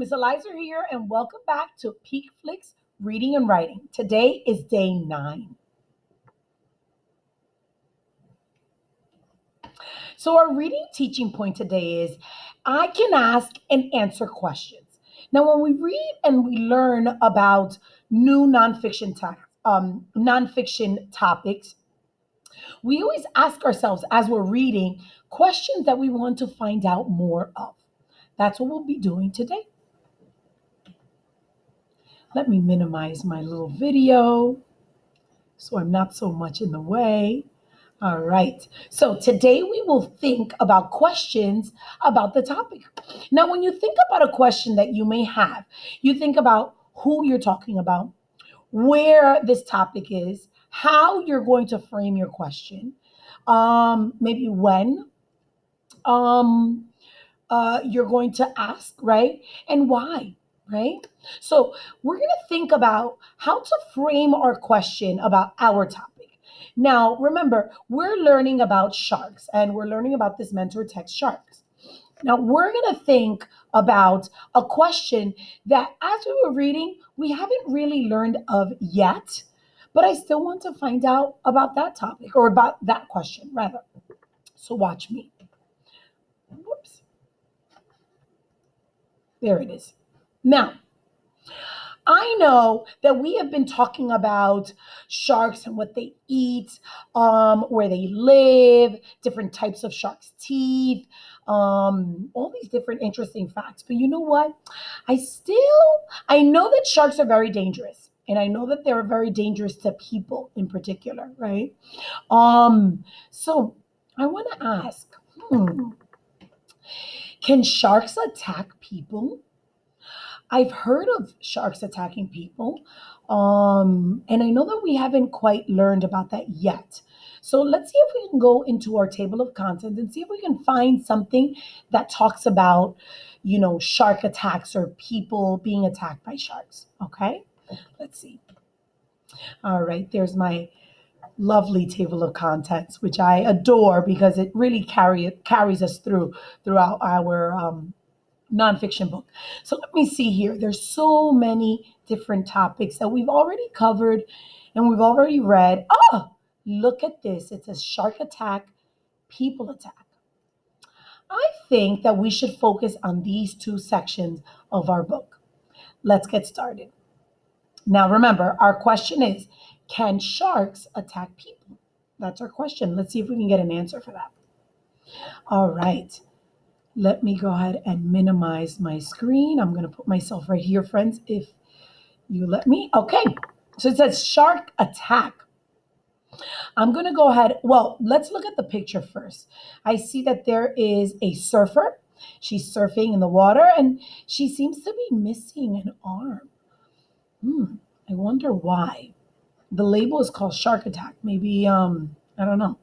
is Eliza here, and welcome back to Peak Flicks Reading and Writing. Today is day 9. So, our reading teaching point today is I can ask and answer questions. Now, when we read and we learn about new nonfiction topics, we always ask ourselves as we're reading questions that we want to find out more of. That's what we'll be doing today. Let me minimize my little video so I'm not so much in the way. All right. So today we will think about questions about the topic. Now, when you think about a question that you may have, you think about who you're talking about, where this topic is, how you're going to frame your question, maybe when um, you're going to ask, right? And why, right? So we're going to think about how to frame our question about our topic. Now, remember, we're learning about sharks and we're learning about this mentor text sharks. Now, we're going to think about a question that as we were reading, we haven't really learned of yet, but I still want to find out about that topic or about that question, rather. So, watch me. Whoops. There it is. Now, I know that we have been talking about sharks and what they eat, where they live, different types of sharks' teeth, all these different interesting facts. But you know what? I know that sharks are very dangerous. And I know that they're very dangerous to people in particular, right? So I want to ask, can sharks attack people? I've heard of sharks attacking people, and I know that we haven't quite learned about that yet. So let's see if we can go into our table of contents and see if we can find something that talks about, shark attacks or people being attacked by sharks. Okay, let's see. All right, there's my lovely table of contents, which I adore because it really carries us throughout our nonfiction book. So let me see here. There's so many different topics that we've already covered and we've already read. Oh, look at this. It says shark attack, people attack. I think that we should focus on these two sections of our book. Let's get started. Now, remember, our question is, can sharks attack people? That's our question. Let's see if we can get an answer for that. All right. Let me go ahead and minimize my screen. I'm going to put myself right here, friends, if you let me. Okay, so it says shark attack. I'm going to go ahead. Well, let's look at the picture first. I see that there is a surfer. She's surfing in the water, and she seems to be missing an arm. I wonder why. The label is called shark attack. Maybe, I don't know.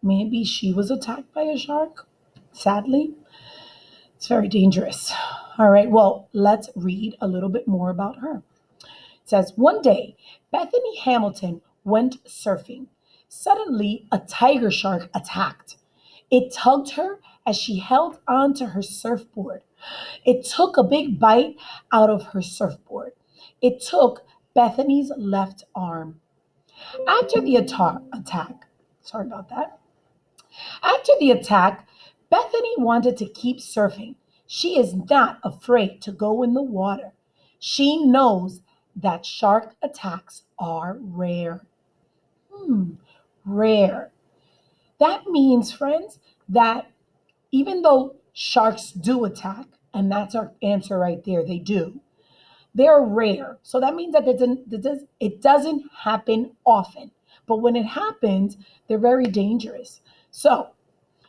Maybe she was attacked by a shark, sadly. It's very dangerous. All right, well, let's read a little bit more about her. It says, one day, Bethany Hamilton went surfing. Suddenly, a tiger shark attacked. It tugged her as she held onto her surfboard. It took a big bite out of her surfboard. It took Bethany's left arm. After the attack, sorry about that. After the attack, Bethany wanted to keep surfing. She is not afraid to go in the water. She knows that shark attacks are rare. Rare. That means, friends, that even though sharks do attack, and that's our answer right there, they do, they're rare. So that means that it doesn't happen often. But when it happens, they're very dangerous. So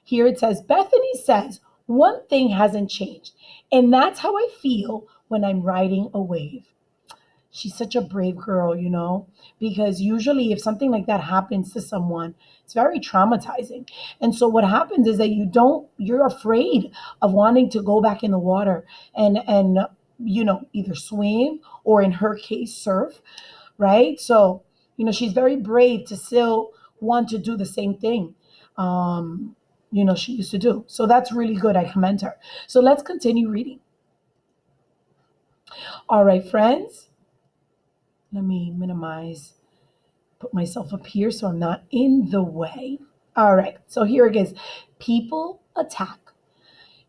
here it says, Bethany says, one thing hasn't changed, and that's how I feel when I'm riding a wave. She's such a brave girl, because usually if something like that happens to someone, it's very traumatizing. And so what happens is that you're afraid of wanting to go back in the water and either swim or in her case, surf, right? So, she's very brave to still want to do the same thing. She used to do. So that's really good. I commend her. So let's continue reading. All right, friends, let me minimize, put myself up here so I'm not in the way. All right, so here it is. People attack.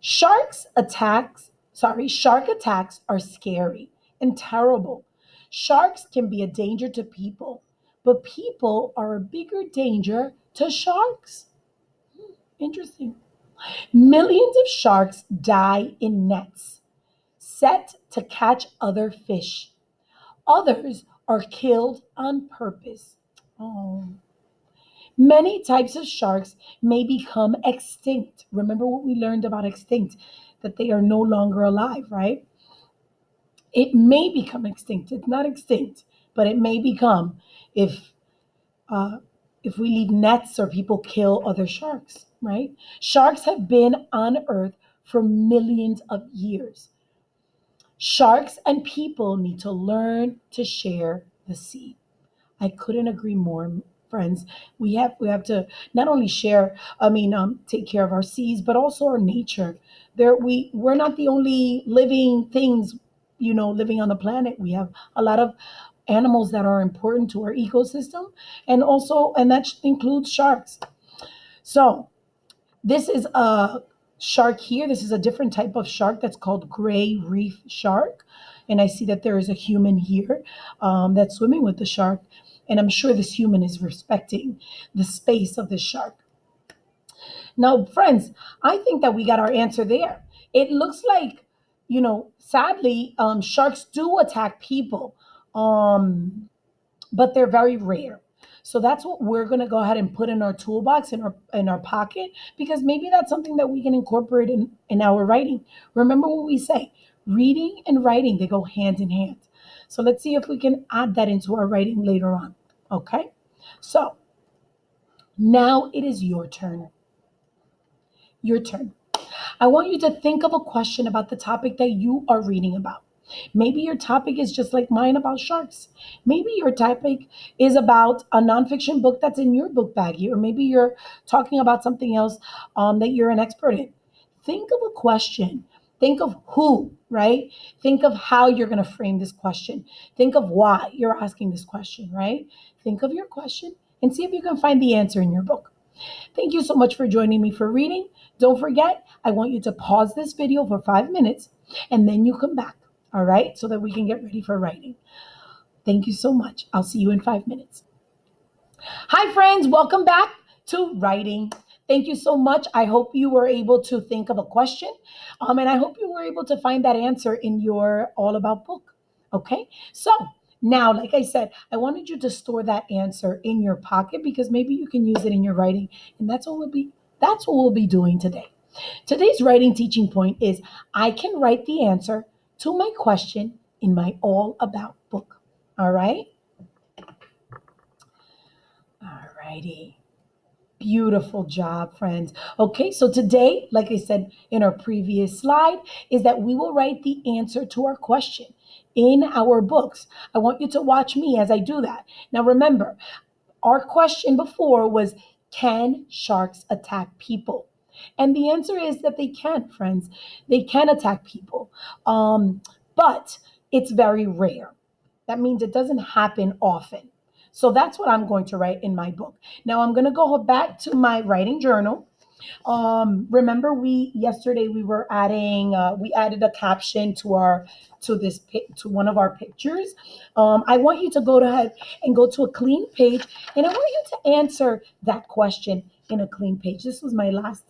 Shark attacks are scary and terrible. Sharks can be a danger to people, but people are a bigger danger to sharks. Interesting. Millions of sharks die in nets set to catch other fish. Others are killed on purpose. Oh. Many types of sharks may become extinct. Remember what we learned about extinct, that they are no longer alive, right? It may become extinct. It's not extinct, but it may become if uh, if we leave nets or people kill other sharks, right? Sharks have been on Earth for millions of years. Sharks and people need to learn to share the sea. I couldn't agree more, friends. We have to not only share, take care of our seas, but also our nature. We're not the only living things, living on the planet. We have a lot of animals that are important to our ecosystem, and that includes sharks. So this is a shark here. This is a different type of shark that's called gray reef shark. And I see that there is a human here that's swimming with the shark. And I'm sure this human is respecting the space of the shark. Now, friends, I think that we got our answer there. It looks like, sadly, sharks do attack people. But they're very rare. So that's what we're going to go ahead and put in our toolbox in our pocket, because maybe that's something that we can incorporate in our writing. Remember what we say, reading and writing, they go hand in hand. So let's see if we can add that into our writing later on. Okay? So now it is your turn. Your turn. I want you to think of a question about the topic that you are reading about. Maybe your topic is just like mine about sharks. Maybe your topic is about a nonfiction book that's in your book baggie, or maybe you're talking about something else that you're an expert in. Think of a question. Think of who, right? Think of how you're going to frame this question. Think of why you're asking this question, right? Think of your question and see if you can find the answer in your book. Thank you so much for joining me for reading. Don't forget, I want you to pause this video for 5 minutes and then you come back, all right? So that we can get ready for writing. Thank you so much. I'll see you in 5 minutes. Hi, friends. Welcome back to writing. Thank you so much. I hope you were able to think of a question, and I hope you were able to find that answer in your All About book. Okay, so now, like I said, I wanted you to store that answer in your pocket because maybe you can use it in your writing, and that's what we'll be doing today. Today's writing teaching point is I can write the answer to my question in my All About book. All right. All righty. Beautiful job, friends. Okay, so today, like I said in our previous slide, is that we will write the answer to our question in our books. I want you to watch me as I do that. Now, remember, our question before was, can sharks attack people? And the answer is that they can, friends. They can attack people, but it's very rare. That means it doesn't happen often. So that's what I'm going to write in my book. Now I'm going to go back to my writing journal. Remember, we yesterday we added a caption to one of our pictures. I want you to go ahead and go to a clean page, and I want you to answer that question in a clean page. This was my last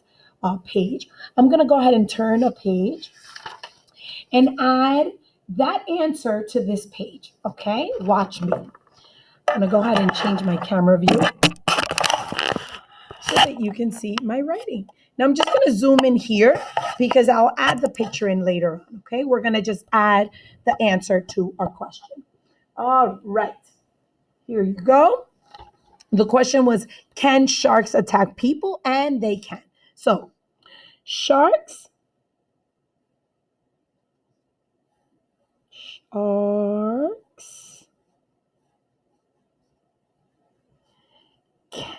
page. I'm gonna go ahead and turn a page and add that answer to this page. Okay, watch me. I'm gonna go ahead and change my camera view so that you can see my writing. Now I'm just going to zoom in here because I'll add the picture in later on. Okay, we're going to just add the answer to our question. All right, here you go. The question was, can sharks attack people? And they can. So, sharks, can,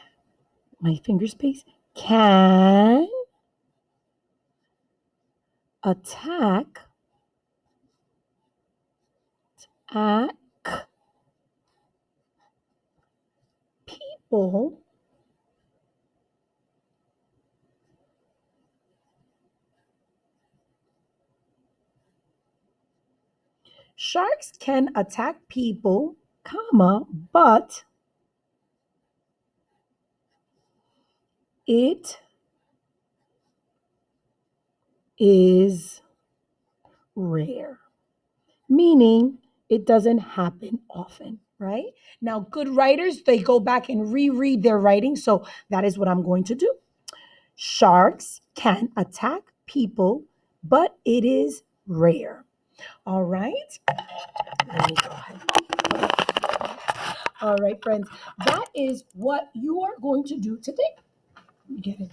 my finger space, can attack at people Sharks can attack people, comma, but it is rare, meaning it doesn't happen often, right? Now, good writers, they go back and reread their writing. So that is what I'm going to do. Sharks can attack people, but it is rare. All right. Let me go ahead. All right, friends. That is what you are going to do today. Let me get it.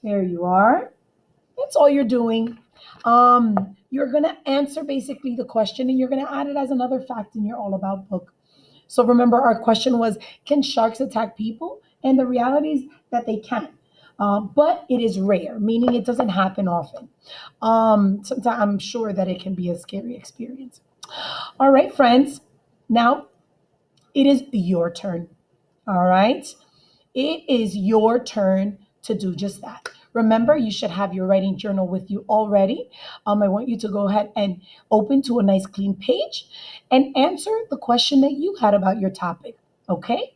There you are. That's all you're doing. You're going to answer basically the question and you're going to add it as another fact in your All About book. So remember, our question was, can sharks attack people? And the reality is that they can. But it is rare, meaning it doesn't happen often. Sometimes I'm sure that it can be a scary experience. All right, friends. Now it is your turn. All right. It is your turn to do just that. Remember, you should have your writing journal with you already. I want you to go ahead and open to a nice clean page and answer the question that you had about your topic. Okay?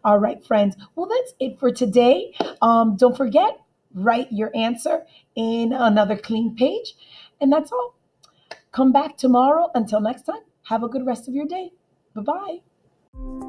All right, friends. Well, that's it for today. Don't forget, write your answer in another clean page. And that's all. Come back tomorrow. Until next time, have a good rest of your day. Bye bye.